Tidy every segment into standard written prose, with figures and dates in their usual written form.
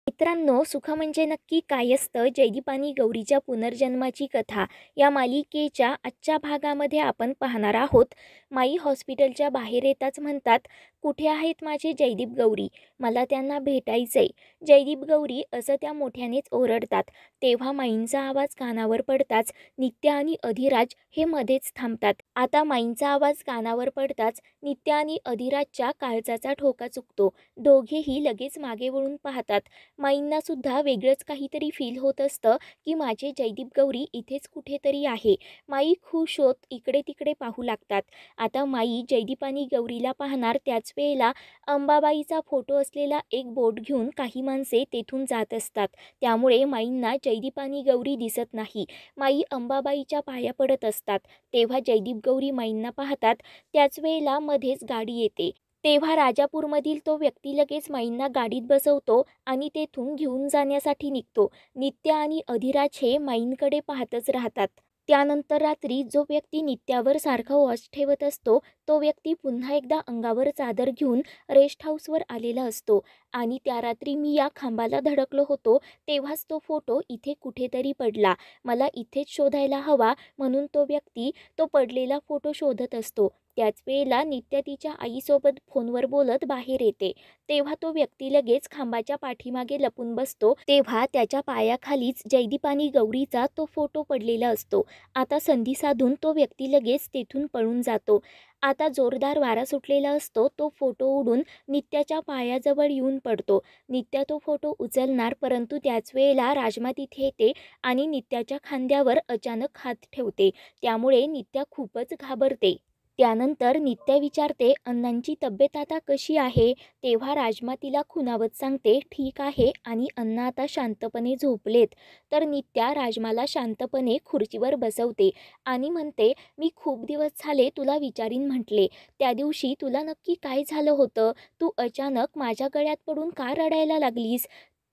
मित्रांनो, सुख म्हणजे नक्की काय असतं? जयदीप आणि गौरीच्या पुनर्जन्माची कथा या मालिकेच्या आजच्या भागामध्ये आपण पाहणार आहोत. माई हॉस्पिटलच्या बाहेर येताच म्हणतात, कुठे आहेत माझे जयदीप गौरी? मला त्यांना भेटायचंय. जयदीप गौरी असं त्या मोठ्यानेच ओरडतात. तेव्हा माईंचा आवाज कानावर पडताच नित्या आणि अधिराज हे मध्येच थांबतात. आता माईंचा आवाज कानावर पडताच नित्या आणि अधिराजच्या काळजाचा ठोका चुकतो. दोघेही लगेच मागे वळून पाहतात. माईंना सुद्धा वेगळंच काहीतरी फील होत असतं की माझे जयदीप गौरी इथेच कुठेतरी आहे. माई खुश होत इकडे तिकडे पाहू लागतात. आता माई जयदीप आणि गौरीला पाहणार त्याच वेळेला अंबाबाईचा फोटो असलेला एक बोट घेऊन काही माणसे तेथून जात असतात. त्यामुळे माईंना जयदीप आणि गौरी दिसत नाही. माई अंबाबाईच्या पाया पडत असतात. तेव्हा जयदीप गौरी माईंना पाहतात. त्याच वेळेला मध्येच गाडी येते. तेव्हा राजापूरमधील तो व्यक्ती लगेच माईंना गाडीत बसवतो आणि तेथून घेऊन जाण्यासाठी निघतो. नित्या आणि अधिराज हे माईंकडे पाहतच राहतात. त्यानंतर रात्री जो व्यक्ती नित्यावर सारखा वॉच ठेवत असतो तो व्यक्ती पुन्हा एकदा अंगावर चादर घेऊन रेस्ट हाऊसवर आलेला असतो आणि त्या रात्री मी या खांबाला धडकलो होतो तेव्हाच तो फोटो इथे कुठेतरी पडला. मला इथेच शोधायला हवा म्हणून तो व्यक्ती तो पडलेला फोटो शोधत असतो. त्याच वेळेला नित्या तिच्या आईसोबत फोनवर बोलत बाहेर येते. तेव्हा तो व्यक्ती लगेच खांबाच्या पाठीमागे लपून बसतो. तेव्हा त्याच्या पायाखालीच जयदीप आणि गौरीचा तो फोटो पडलेला असतो. आता संधी साधून तो व्यक्ती लगेच तेथून पळून जातो. आता जोरदार वारा सुटलेला असतो. तो फोटो उडून नित्याच्या पायाजवळ येऊन पडतो. नित्या तो फोटो उचलणार परंतु त्याच वेळेला राजमा तिथे येते आणि नित्याच्या खांद्यावर अचानक हात ठेवते. त्यामुळे नित्या खूपच घाबरते. त्यानंतर नित्या विचारते, अण्णांची तब्येत आता कशी आहे? तेव्हा राजमा तिला खुणावत सांगते, ठीक आहे आणि अण्णा आता शांतपणे झोपलेत. तर नित्या राजमाला शांतपणे खुर्चीवर बसवते आणि म्हणते, मी खूप दिवस झाले तुला विचारीन म्हटले. त्या दिवशी तुला नक्की काय झालं होतं? तू अचानक माझ्या गळ्यात पडून का रडायला लागलीस?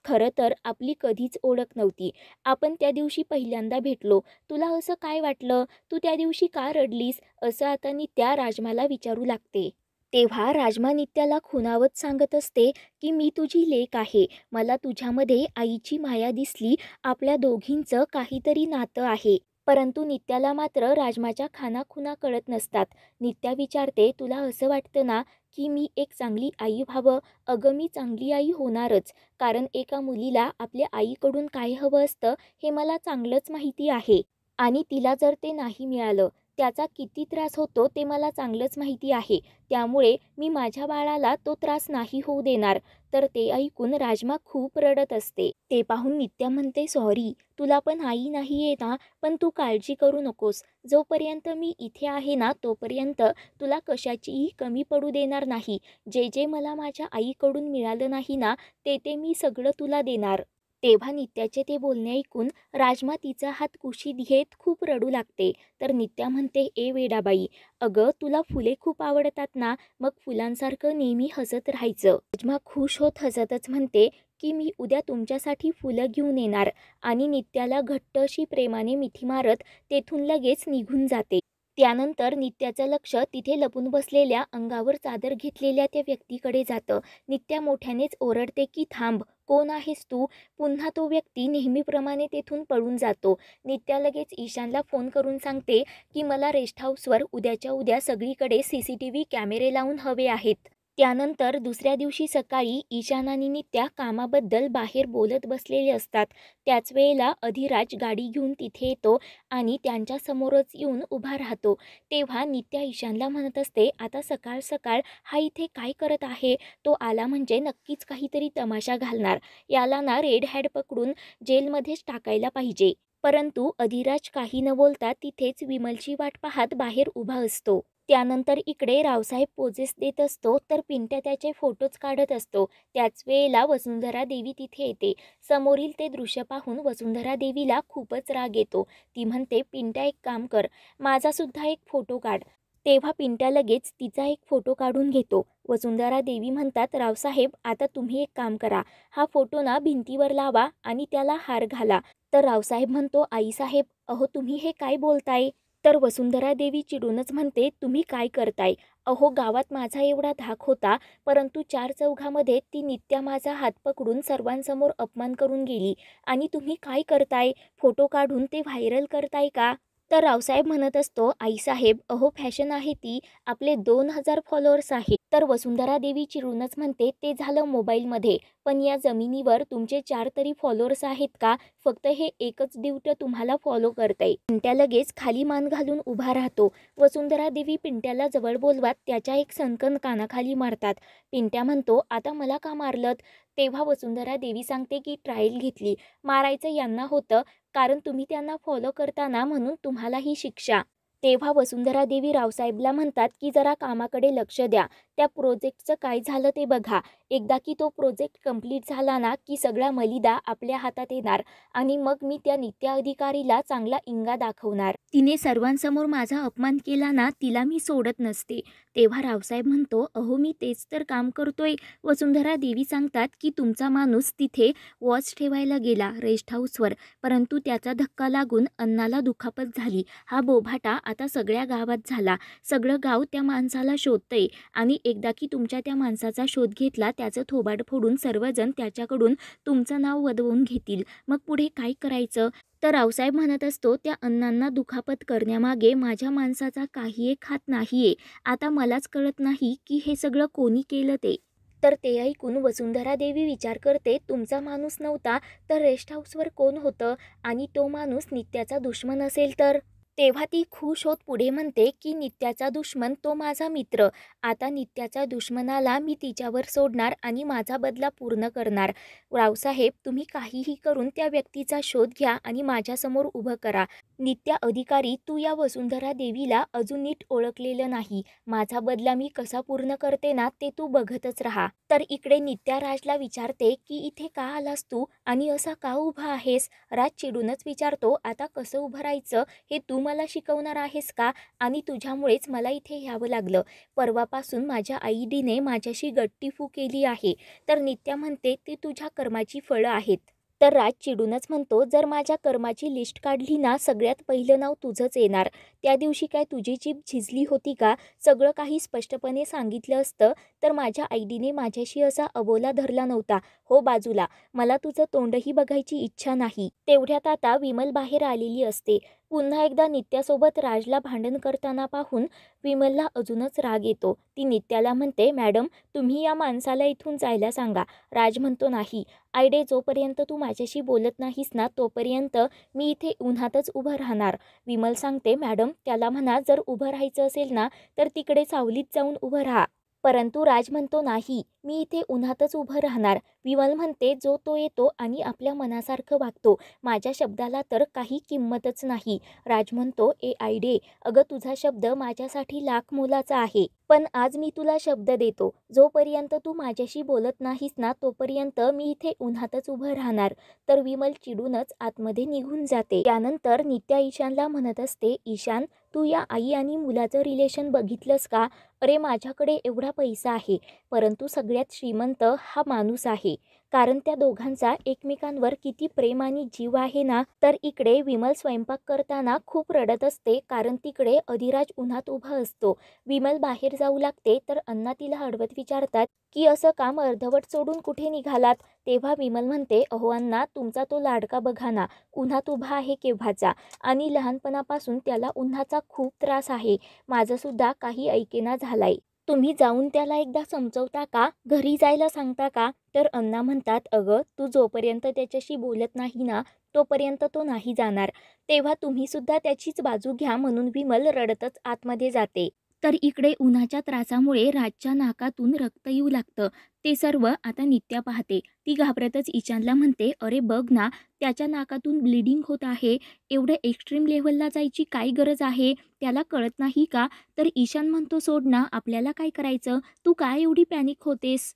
खरं तर आपली कधीच ओळख नव्हती. आपण त्या दिवशी पहिल्यांदा भेटलो. तुला असं काय वाटलं? तू त्या दिवशी का रडलीस? असं आता नित्या राजमाला विचारू लागते. तेव्हा राजमा नित्याला खुणावत सांगत असते की मी तुझी लेक आहे. मला तुझ्यामध्ये आईची माया दिसली. आपल्या दोघींचं काहीतरी नातं आहे. परंतु नित्याला मात्र राजमाच्या खाणाखुणा कळत नसतात. नित्या विचारते, तुला असं वाटतं ना की मी एक चांगली आई व्हावं? अगं मी चांगली आई होणारच. कारण एका मुलीला आपल्या आईकडून काय हवं असतं हे मला चांगलंच माहिती आहे. आणि तिला जर ते नाही मिळालं त्याचा किती त्रास होतो ते मला चांगलंच माहिती आहे. त्यामुळे मी माझ्या बाळाला तो त्रास नाही होऊ देणार. तर ते ऐकून राजमा खूप रडत असते. ते पाहून नित्या म्हणते, सॉरी, तुला पण आई नाही आहे ना, पण तू काळजी करू नकोस. जोपर्यंत मी इथे आहे ना तोपर्यंत तुला कशाचीही कमी पडू देणार नाही. जे जे मला माझ्या आईकडून मिळालं नाही ना ते मी सगळं तुला देणार. तेव्हा नित्याचे ते बोलणे ऐकून राजमा तिचा हात कुशीत घेत खूप रडू लागते. तर नित्या म्हणते, ए वेडाबाई, अगं तुला फुले खूप आवडतात ना, मग फुलांसारखं नेहमी हसत राहायचं. राजमा खुश होत हसतच म्हणते की मी उद्या तुमच्यासाठी फुलं घेऊन येणार आणि नित्याला घट्ट अशी प्रेमाने मिठी मारत तेथून लगेच निघून जाते. त्यानंतर नित्याचं लक्ष तिथे लपून बसलेल्या अंगावर चादर घेतलेल्या त्या व्यक्तीकडे जातं. नित्या मोठ्यानेच ओरडते की थांब, कोण आहेस तू? पुन्हा तो व्यक्ती नेहमीप्रमाणे तेथून पळून जातो. नित्या लगेच ईशानला फोन करून सांगते की मला रेस्ट हाऊसवर उद्याच्या उद्या सगळीकडे CCTV कॅमेरे लावून हवे आहेत. त्यानंतर दुसऱ्या दिवशी सकाळी ईशान आणि नित्या कामाबद्दल बाहेर बोलत बसलेले असतात. त्याच वेळेला अधिराज गाडी घेऊन तिथे येतो आणि त्यांच्या समोरच येऊन उभा राहतो. तेव्हा नित्या ईशानला म्हणत असते, आता सकाळ सकाळ हा इथे काय करत आहे? तो आला म्हणजे नक्कीच काहीतरी तमाशा घालणार. याला ना रेड हॅट पकडून जेलमध्येच टाकायला पाहिजे. परंतु अधिराज काही न बोलता तिथेच विमलची वाट पाहत बाहेर उभा असतो. त्यानंतर इकडे रावसाहेब पोजेस देत असतो तर पिंट्या त्याचे फोटोज काढत असतो. त्याच वेळेला वसुंधरा देवी तिथे येते. समोरील ते दृश्य पाहून वसुंधरा देवीला खूपच राग येतो. ती म्हणते, पिंट्या एक काम कर, माझा सुद्धा एक फोटो काढ. तेव्हा पिंट्या लगेच तिचा एक फोटो काढून घेतो. वसुंधरा देवी म्हणतात, रावसाहेब आता तुम्ही एक काम करा, हा फोटो ना भिंतीवर लावा आणि त्याला हार घाला. तर रावसाहेब म्हणतो, आईसाहेब, अहो तुम्ही हे काय बोलताय? तर वसुंधरा देवी चिडूनच म्हणते, तुम्ही काय करताय? अहो गावात माझा एवढा धाक होता, परंतु चार चौघामध्ये ती नित्या माझा हात पकडून सर्वांसमोर अपमान करून गेली आणि तुम्ही काय करताय? फोटो काढून ते व्हायरल करताय का? तर रावसाहेब म्हणत असतो, आईसाहेब अहो फॅशन आहे ती, आपले 2,000 फॉलोअर्स आहेत. तर वसुंधरा देवी चिडूनच म्हणते, ते झालं मोबाईलमध्ये, पण या जमिनीवर तुमचे 4 तरी फॉलोअर्स आहेत का? फक्त हे एकच दिवट तुम्हाला फॉलो करतंय. पिंट्या लगेच खाली मान घालून उभा राहतो. वसुंधरा देवी पिंट्याला जवळ बोलवत त्याच्या एक सणकण कानाखाली मारतात. पिंट्या म्हणतो, आता मला का मारलत? तेव्हा वसुंधरा देवी सांगते की ट्रायल घेतली, मारायचं यांना होतं, कारण तुम्ही त्यांना फॉलो करताना म्हणून तुम्हाला ही शिक्षा. तेव्हा वसुंधरा देवी रावसाहेबला म्हणतात की जरा कामाकडे लक्ष द्या, त्या प्रोजेक्टचं काय झालं ते बघा. एकदा की तो प्रोजेक्ट कंप्लीट झाला ना की सगळा मलिदा आपल्या हातात येणार आणि मग मी त्या नित्या अधिकारीला चांगला इंगा दाखवणार. तिने सर्वांसमोर माझा अपमान केला ना, तिला मी सोडत नसते. तेव्हा रावसाहेब म्हणतो, अहो मी तेच तर काम करतोय. वसुंधरा देवी सांगतात की तुमचा माणूस तिथे वॉच ठेवायला गेला रेस्ट हाऊसवर, परंतु त्याचा धक्का लागून अन्नाला दुखापत झाली. हा बोभाटा आता सगळ्या गावात झाला. सगळं गाव त्या माणसाला शोधतंय आणि एकदा की तुमच्या त्या माणसाचा शोध घेतला, त्याचं थोबाड फोडून सर्वजण त्याच्याकडून तुमचं नाव वदवून घेतील. मग पुढे काय करायचं? तर रावसाहेब म्हणत असतो, त्या अण्णांना दुखापत करण्यामागे माझ्या माणसाचा काही एक हात नाहीये. आता मलाच कळत नाही की हे सगळं कोणी केलं ते. तर ते ऐकून वसुंधरा देवी विचार करते, तुमचा माणूस नव्हता तर रेस्ट हाऊसवर कोण होतं? आणि तो माणूस नित्याचा दुश्मन असेल तर? तेव्हा ती खुश होत पुढे म्हणते की नित्याचा दुश्मन तो माझा मित्र. आता नित्याच्या दुश्मनाला मी तिच्यावर सोडणार आणि माझा बदला पूर्ण करणार. रावसाहेब तुम्ही काहीही करून त्या व्यक्तीचा शोध घ्या आणि माझ्यासमोर उभं करा. नित्या अधिकारी, तू या वसुंधरा देवीला अजून नीट ओळखलेलं नाही. माझा बदला मी कसा पूर्ण करते ना ते तू बघतच राहा. तर इकडे नित्या राजला विचारते की इथे का आलास तू आणि असा का उभा आहेस? राज चिडूनच विचारतो, आता कसं उभं राहायचं हे तू मला शिकवणार आहेस का? आणि तुझ्यामुळेच मला इथे यावं लागलं. परवापासून माझ्या आईडीने माझ्याशी गट्टीफू केली आहे. तर नित्या म्हणते, ती तुझ्या कर्माची फळं आहेत. तर राज चिडूनच म्हणतो, जर माझ्या कर्माची लिस्ट काढली ना, सगळ्यात पहिलं नाव तुझंच येणार. त्या दिवशी काय तुझी जीभ झिजली होती का? सगळं काही स्पष्टपणे सांगितलं असतं तर माझ्या आईडीने माझ्याशी असा अबोला धरला नव्हता. हो बाजूला, मला तुझं तोंडही बघायची इच्छा नाही. तेवढ्यात आता विमल बाहेर आलेली असते. पुन्हा एकदा नित्यासोबत राजला भांडण करताना पाहून विमलला अजूनच राग येतो. ती नित्याला म्हणते, मॅडम तुम्ही या माणसाला इथून जायला सांगा. राज म्हणतो, नाही आयडे, जोपर्यंत तू माझ्याशी बोलत नाहीस ना तोपर्यंत मी इथे उन्हातच उभं राहणार. विमल सांगते, मॅडम त्याला म्हणा जर उभं राहायचं असेल ना तर तिकडे सावलीत जाऊन उभं राहा. परंतु राज म्हणतो, नाही मी इथे उन्हातच उभं राहणार. विमल म्हणते, जो तो येतो आणि आपल्या मनासारखं वागतो, माझ्या शब्दाला तर काही किंमतच नाही. राज म्हणतो, ए आयडे, अगं तुझा शब्द माझ्यासाठी लाख मोलाचा आहे. पण आज मी तुला शब्द देतो, जोपर्यंत तू माझ्याशी बोलत नाहीस ना तोपर्यंत मी इथे उन्हातच उभं राहणार. तर विमल चिडूनच आतमध्ये निघून जाते. त्यानंतर नित्या ईशानला म्हणत असते, ईशान तू या आई आणि मुलाचं रिलेशन बघितलंस का? अरे माझ्याकडे एवढा पैसा आहे, परंतु सगळ्यात श्रीमंत हा माणूस आहे. कारण त्या दोघांचा एकमेकांवर किती प्रेम आणि जीव आहे ना. तर इकडे विमल स्वयंपाक करताना खूप रडत असते, कारण तिकडे अधिराज उन्हात उभा असतो. विमल बाहेर जाऊ लागते तर अण्णा तिला अडवत विचारतात की असं काम अर्धवट सोडून कुठे निघालात? तेव्हा विमल म्हणते, अहो अण्णा, तुमचा तो लाडका बघा ना, उन्हात उभा आहे केव्हाचा आणि लहानपणापासून त्याला उन्हाचा खूप त्रास आहे. माझंसुद्धा काही ऐकेना झालाय. तुम्ही जाऊन त्याला एकदा समजवता का? घरी जायला सांगता का? तर अण्णा म्हणतात, अगं तू जोपर्यंत त्याच्याशी बोलत नाही ना तोपर्यंत तो नाही जाणार. तेव्हा तुम्ही सुद्धा त्याचीच बाजू घ्या. म्हणून विमल रडतच आतमध्ये जाते. तर इकडे उन्हाच्या त्रासामुळे राजच्या नाकातून रक्त येऊ लागतं. ते सर्व आता नित्या पाहते. ती घाबरतच ईशानला म्हणते, अरे बघ ना, त्याच्या नाकातून ब्लिडिंग होत आहे. एवढं एक्स्ट्रीम लेव्हलला जायची काय गरज आहे? त्याला कळत नाही का? तर ईशान म्हणतो, सोड ना, आपल्याला काय करायचं? तू काय एवढी पॅनिक होतेस?